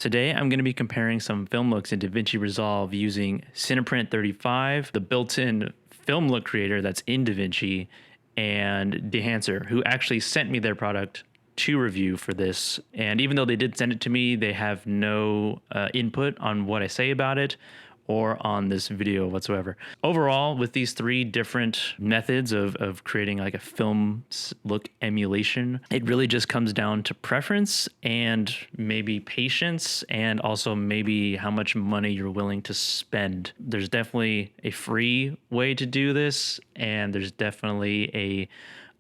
Today, I'm going to be comparing some film looks in DaVinci Resolve using CinePrint 35, the built-in film look creator that's in DaVinci, and Dehancer, who actually sent me their product to review for this. And even though they did send it to me, they have no input on what I say about it or on this video whatsoever. Overall, with these three different methods of creating like a film look emulation, it really just comes down to preference and maybe patience, and also maybe how much money you're willing to spend. There's definitely a free way to do this, and there's definitely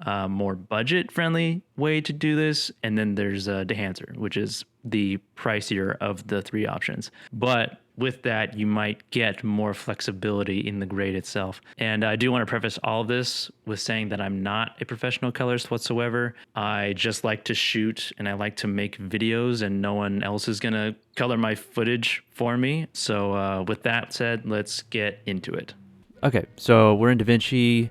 a more budget-friendly way to do this, and then there's Dehancer, which is the pricier of the three options. But with that, you might get more flexibility in the grade itself. And I do want to preface all of this with saying that I'm not a professional colorist whatsoever. I just like to shoot and I like to make videos, and no one else is going to color my footage for me. So with that said, let's get into it. Okay, so we're in DaVinci.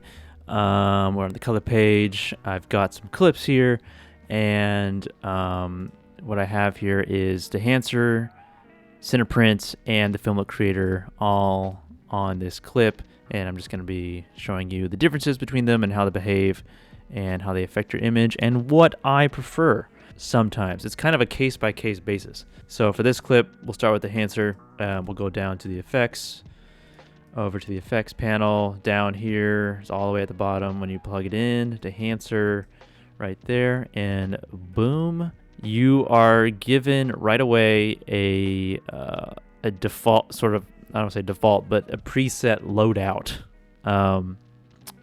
We're on the color page. I've got some clips here, and what I have here is Dehancer, CinePrint, and the Film Look Creator all on this clip, and I'm just going to be showing you the differences between them and how they behave and how they affect your image and what I prefer. Sometimes it's kind of a case-by-case basis. So for this clip, we'll start with Dehancer. We'll go down to the effects, over to the effects panel. Down here is all the way at the bottom when you plug it in. Dehancer right there, and boom, you are given right away a default sort of, I don't say default, but a preset loadout.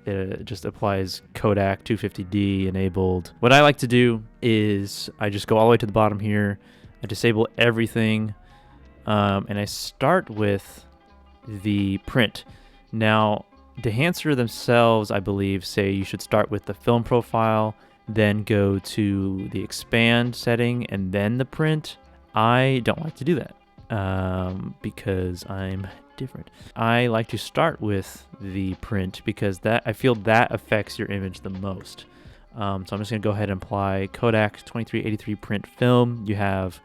It just applies Kodak 250D enabled. What I like to do is I just go all the way to the bottom here. I disable everything, and I start with the print. Now, Dehancer themselves, I believe, say you should start with the film profile, then go to the expand setting, and then the print. I don't like to do that because I'm different. I like to start with the print because that I feel that affects your image the most. So I'm just going to go ahead and apply Kodak 2383 print film. You have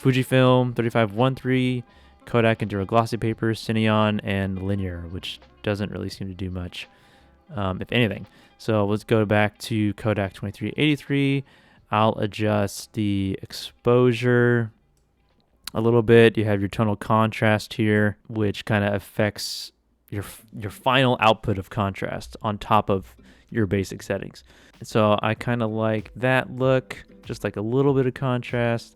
Fujifilm 3513, Kodak Enduro glossy paper, Cineon, and linear, which doesn't really seem to do much, if anything. So let's go back to Kodak 2383. I'll adjust the exposure a little bit. You have your tonal contrast here, which kind of affects your final output of contrast on top of your basic settings. So I kind of like that look, just like a little bit of contrast.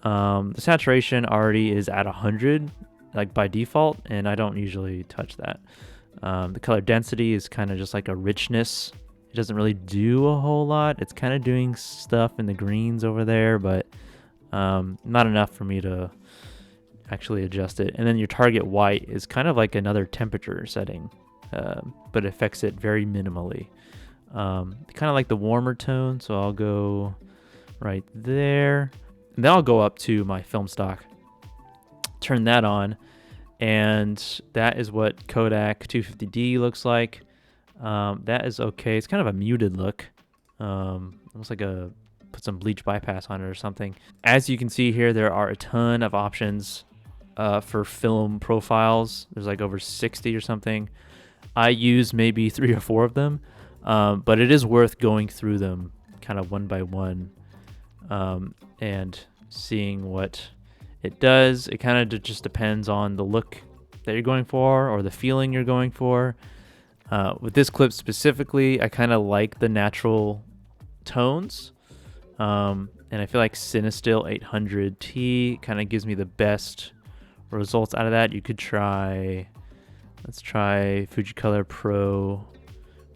The saturation already is at 100, like by default, and I don't usually touch that. The color density is kind of just like a richness. It doesn't really do a whole lot. It's kind of doing stuff in the greens over there, but not enough for me to actually adjust it. And then your target white is kind of like another temperature setting, but it affects it very minimally. Kind of like the warmer tone, so I'll go right there. And then I'll go up to my film stock, turn that on, and that is what Kodak 250D looks like. That is okay. It's kind of a muted look, almost like put some bleach bypass on it or something. As you can see here, there are a ton of options for film profiles. There's like over 60 or something. I use maybe 3 or 4 of them, but it is worth going through them kind of one by one and seeing what it does. It kind of just depends on the look that you're going for or the feeling you're going for. With this clip specifically, I kind of like the natural tones, and I feel like CineStill 800T kind of gives me the best results out of that. You could try, let's try Fujicolor Pro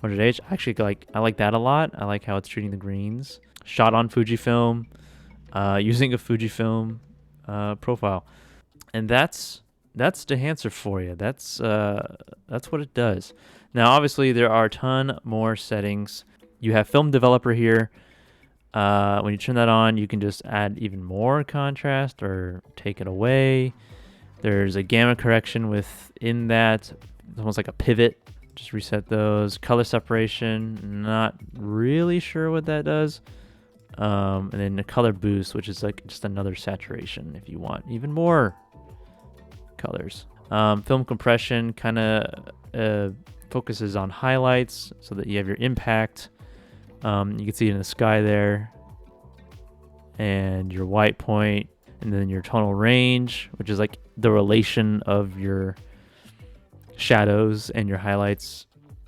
100H. Actually, I like that a lot. I like how it's treating the greens. Shot on Fujifilm, using a Fujifilm profile, and that's Dehancer for you. That's what it does. Now, obviously, there are a ton more settings. You have Film Developer here. When you turn that on, you can just add even more contrast or take it away. There's a gamma correction within that. It's almost like a pivot. Just reset those. Color separation, not really sure what that does. And then the color boost, which is like just another saturation if you want even more colors. Film compression kind of focuses on highlights so that you have your impact. You can see it in the sky there, and your white point, and then your tonal range, which is like the relation of your shadows and your highlights.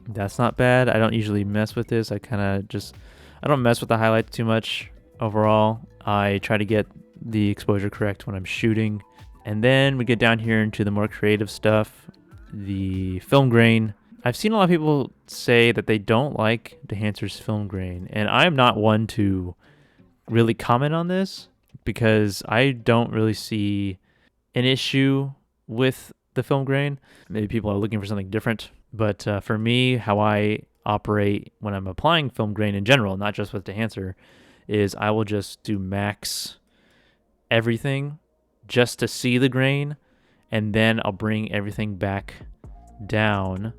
That's not bad. I don't usually mess with this. I don't mess with the highlights too much overall. I try to get the exposure correct when I'm shooting. And then we get down here into the more creative stuff, the film grain. I've seen a lot of people say that they don't like Dehancer's film grain, and I'm not one to really comment on this because I don't really see an issue with the film grain. Maybe people are looking for something different, but for me, how I operate when I'm applying film grain in general, not just with Dehancer, is I will just do max everything just to see the grain, and then I'll bring everything back down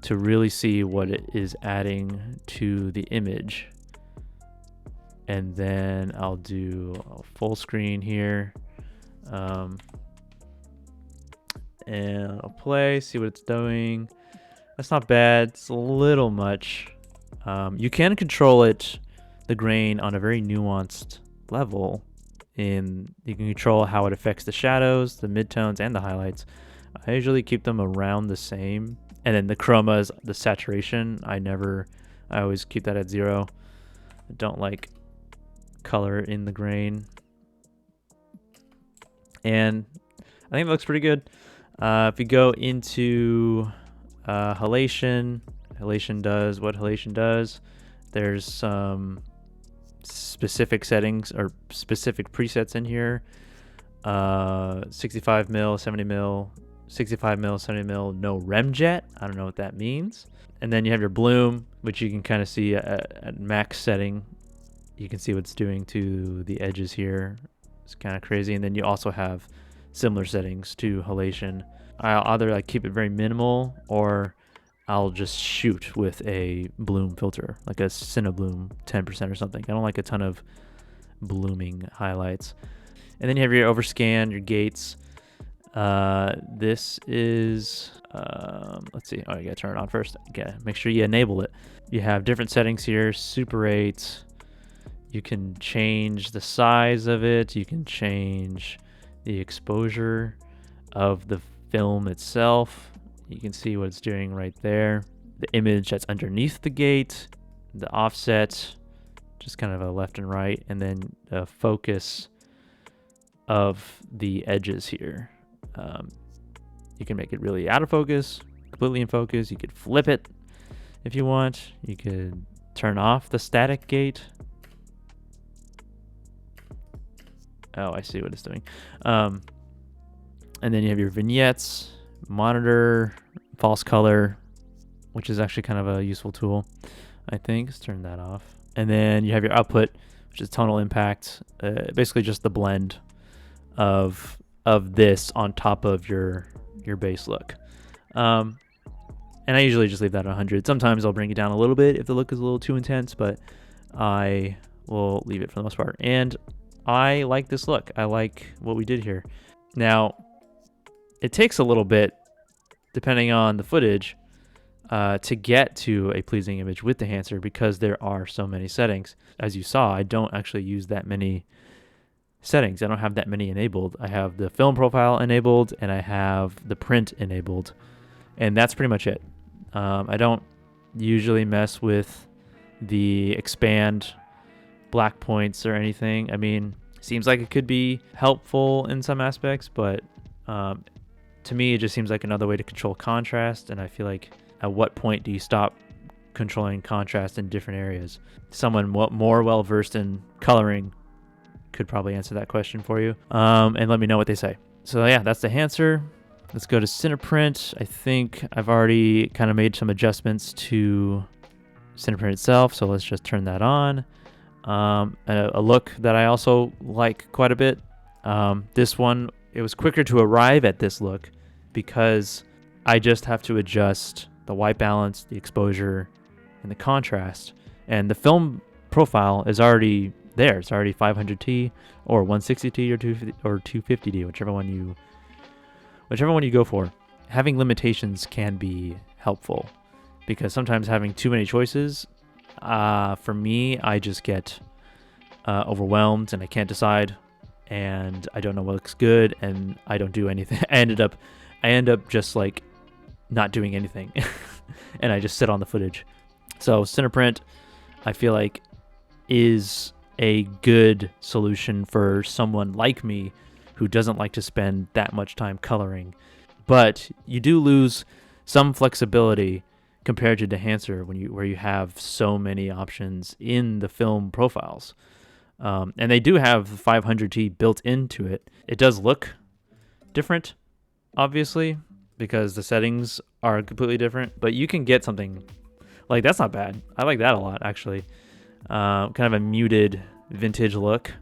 to really see what it is adding to the image. And then I'll do a full screen here, and I'll play, see what it's doing. That's not bad. It's a little much. You can control it, the grain, on a very nuanced level. You can control how it affects the shadows, the midtones, and the highlights. I usually keep them around the same. And then the chromas, the saturation, I always keep that at 0. I don't like color in the grain. And I think it looks pretty good. If you go into halation does what halation does. There's some specific settings or specific presets in here. 65 mil, 70 mil, 65 mil, 70 mil, no remjet. I don't know what that means. And then you have your bloom, which you can kind of see at max setting. You can see what it's doing to the edges here. It's kind of crazy. And then you also have similar settings to halation. I'll either like keep it very minimal, or I'll just shoot with a bloom filter, like a CineBloom 10% or something. I don't like a ton of blooming highlights. And then you have your overscan, your gates. This is, let's see. Oh, you gotta turn it on first. Okay, make sure you enable it. You have different settings here. Super 8. You can change the size of it. You can change the exposure of the film itself. You can see what it's doing right there. The image that's underneath the gate, the offset, just kind of a left and right, and then the focus of the edges here. You can make it really out of focus, completely in focus. You could flip it if you want. You could turn off the static gate. Oh, I see what it's doing. And then you have your vignettes, monitor, false color, which is actually kind of a useful tool, I think. Let's turn that off. And then you have your output, which is tonal impact, basically just the blend of this on top of your base look. And I usually just leave that at 100. Sometimes I'll bring it down a little bit if the look is a little too intense, but I will leave it for the most part. And I like this look. I like what we did here. Now, it takes a little bit, depending on the footage, to get to a pleasing image with Dehancer because there are so many settings. As you saw, I don't actually use that many settings. I don't have that many enabled. I have the film profile enabled and I have the print enabled, and that's pretty much it. I don't usually mess with the expand black points or anything. I mean, seems like it could be helpful in some aspects, but to me, it just seems like another way to control contrast, and I feel like at what point do you stop controlling contrast in different areas? Someone more well-versed in coloring could probably answer that question for you, and let me know what they say. So yeah, that's Dehancer. Let's go to CinePrint. I think I've already kind of made some adjustments to CinePrint itself, so let's just turn that on. A look that I also like quite a bit. This one, it was quicker to arrive at this look because I just have to adjust the white balance, the exposure, and the contrast. And the film profile is already there. It's already 500T or 160T or 250D, whichever one you go for. Having limitations can be helpful because sometimes having too many choices, for me, I just get overwhelmed and I can't decide, and I don't know what looks good, and I don't do anything. I end up just like not doing anything, and I just sit on the footage. So CinePrint, I feel like, is a good solution for someone like me who doesn't like to spend that much time coloring. But you do lose some flexibility compared to Dehancer where you have so many options in the film profiles. And they do have 500T built into it. It does look different, obviously, because the settings are completely different. But you can get something like that's not bad. I like that a lot, actually. Kind of a muted vintage look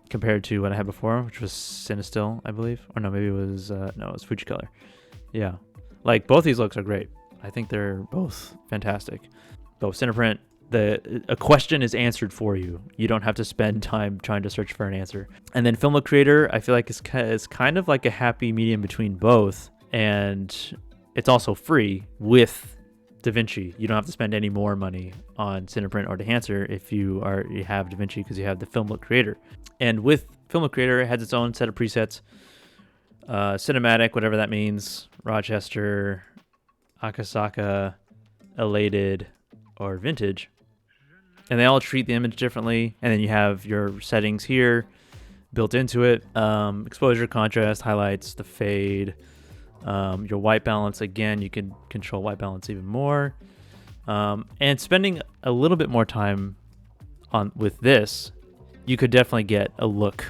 compared to what I had before, which was CineStill, I believe. Or no, maybe it was it was Fujicolor. Yeah, like both these looks are great. I think they're both fantastic. Both CinePrint, a question is answered for you. You don't have to spend time trying to search for an answer. And then Film Look Creator, I feel like is kind of like a happy medium between both, and it's also free with DaVinci. You don't have to spend any more money on CinePrint or Dehancer if you have DaVinci because you have the Film Look Creator. And with Film Look Creator, it has its own set of presets. Cinematic, whatever that means, Rochester, Akasaka, Elated, or Vintage. And they all treat the image differently. And then you have your settings here built into it. Exposure, contrast, highlights, the fade, your white balance. Again, you can control white balance even more. And spending a little bit more time with this, you could definitely get a look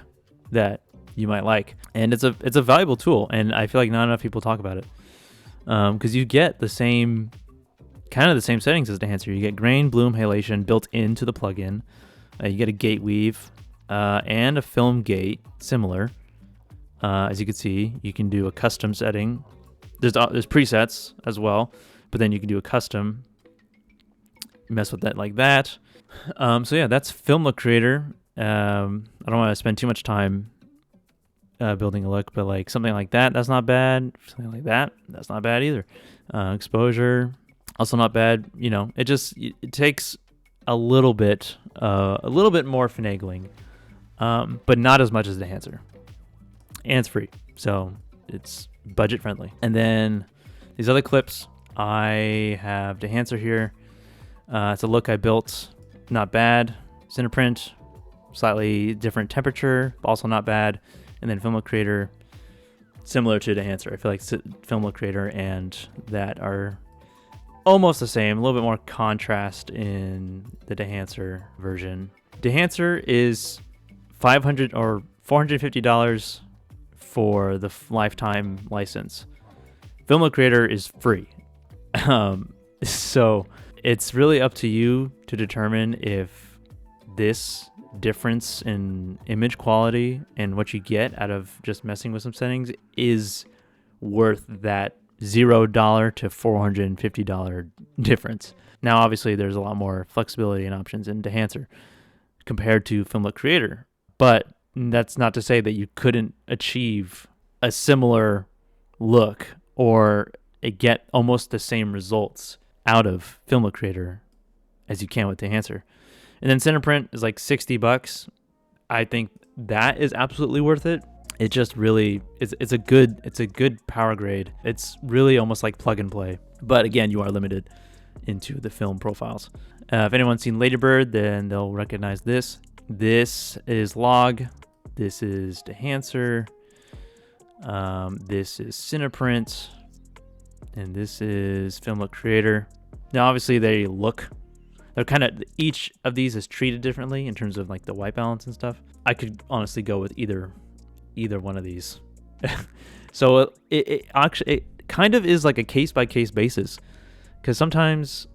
that you might like. And it's a valuable tool, and I feel like not enough people talk about it. Because you get the same settings as Dehancer. You get grain, bloom, halation built into the plugin. You get a gate weave and a film gate, similar. As you can see, you can do a custom setting. There's presets as well, but then you can do a custom. Mess with that like that. So yeah, that's Film Look Creator. I don't want to spend too much time building a look, but like something like that, that's not bad. Something like that, that's not bad either. Exposure, also not bad. You know, it takes a little bit more finagling, but not as much as the Dehancer. And it's free, so it's budget friendly. And then these other clips, I have Dehancer here. It's a look I built, not bad. CinePrint, slightly different temperature, also not bad. And then Film Look Creator, similar to Dehancer. I feel like Film Look Creator and that are almost the same. A little bit more contrast in the Dehancer version. Dehancer is $500 or $450 for the lifetime license. Film Look Creator is free. So it's really up to you to determine if this difference in image quality and what you get out of just messing with some settings is worth that $0 to $450 difference. Now, obviously, there's a lot more flexibility and options in Dehancer compared to Film Look Creator, but that's not to say that you couldn't achieve a similar look or get almost the same results out of Film Look Creator as you can with Dehancer. And then CinePrint is like $60. I think that is absolutely worth it. It just really it's a good power grade. It's really almost like plug and play. But again, you are limited into the film profiles. If anyone's seen Ladybird, then they'll recognize this. This is Log. This is Dehancer. This is CinePrint. And this is Film Look Creator. Now, obviously, they're kind of, each of these is treated differently in terms of like the white balance and stuff. I could honestly go with either one of these. So it actually kind of is like a case by case basis, because sometimes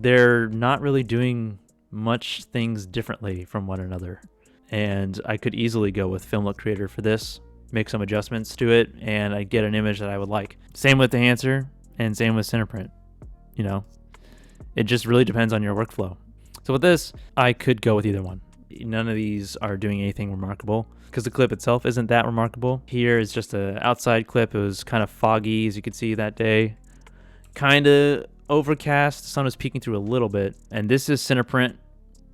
they're not really doing much things differently from one another. And I could easily go with Film Look Creator for this, make some adjustments to it, and I get an image that I would like. Same with Dehancer and same with CinePrint. You know, it just really depends on your workflow. So with this, I could go with either one. None of these are doing anything remarkable because the clip itself isn't that remarkable. Here is just an outside clip. It was kind of foggy, as you could see that day. Kind of overcast. The sun was peeking through a little bit. And this is CinePrint.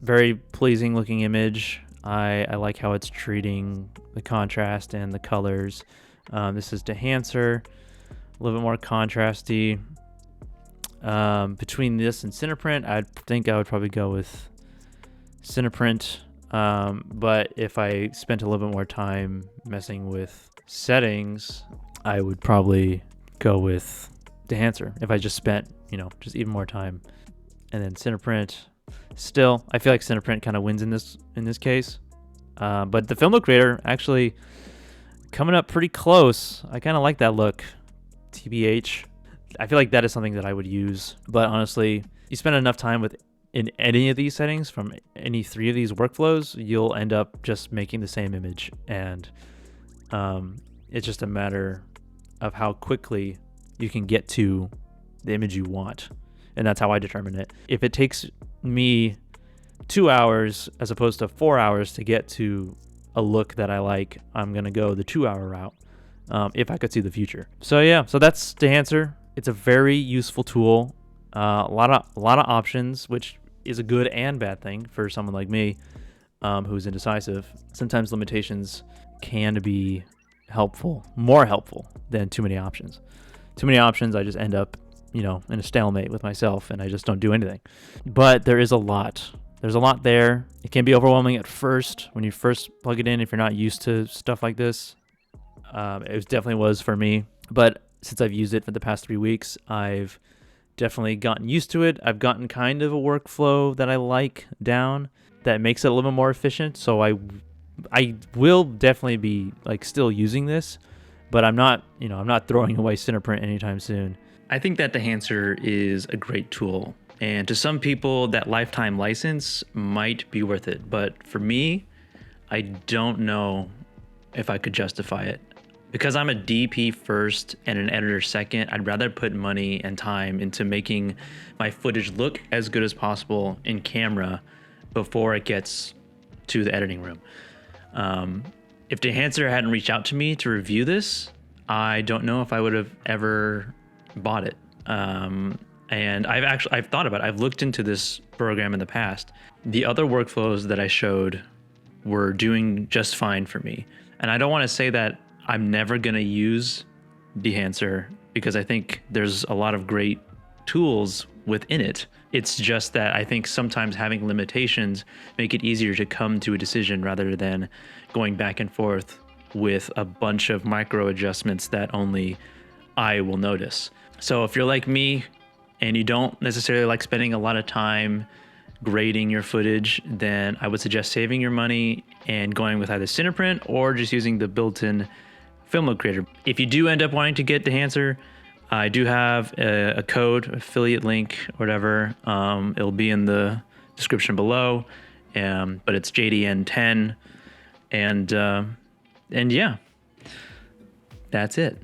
Very pleasing looking image. I like how it's treating the contrast and the colors. This is Dehancer. A little bit more contrasty. Between this and CinePrint, I think I would probably go with CinePrint. But if I spent a little bit more time messing with settings, I would probably go with Dehancer if I just spent, just even more time. And then CinePrint, still, I feel like CinePrint kind of wins in this case. But the Film Look Creator actually coming up pretty close. I kind of like that look, TBH. I feel like that is something that I would use. But honestly, you spend enough time in any of these settings from any three of these workflows, you'll end up just making the same image. And it's just a matter of how quickly you can get to the image you want. And that's how I determine it. If it takes me 2 hours as opposed to 4 hours to get to a look that I like, I'm going to go the 2 hour route if I could see the future. So yeah, so that's Dehancer. It's a very useful tool. A lot of options, which is a good and bad thing for someone like me who's indecisive. Sometimes limitations can be helpful, more helpful than too many options. Too many options, I just end up, in a stalemate with myself and I just don't do anything. But there is a lot. There's a lot there. It can be overwhelming at first when you first plug it in if you're not used to stuff like this. It definitely was for me. But since I've used it for the past 3 weeks, I've definitely gotten used to it. I've gotten kind of a workflow that I like down that makes it a little bit more efficient. So I will definitely be still using this, but I'm not throwing away CinePrint anytime soon. I think that Dehancer is a great tool, and to some people that lifetime license might be worth it, but for me, I don't know if I could justify it. Because I'm a DP first and an editor second, I'd rather put money and time into making my footage look as good as possible in camera before it gets to the editing room. If Dehancer hadn't reached out to me to review this, I don't know if I would have ever bought it. And I've thought about it. I've looked into this program in the past. The other workflows that I showed were doing just fine for me. And I don't want to say that I'm never going to use Dehancer because I think there's a lot of great tools within it. It's just that I think sometimes having limitations make it easier to come to a decision rather than going back and forth with a bunch of micro adjustments that only I will notice. So if you're like me and you don't necessarily like spending a lot of time grading your footage, then I would suggest saving your money and going with either CinePrint or just using the built-in Film Look Creator. If you do end up wanting to get Dehancer, I do have a code, affiliate link, whatever. It'll be in the description below, but it's JDN10, and yeah, that's it.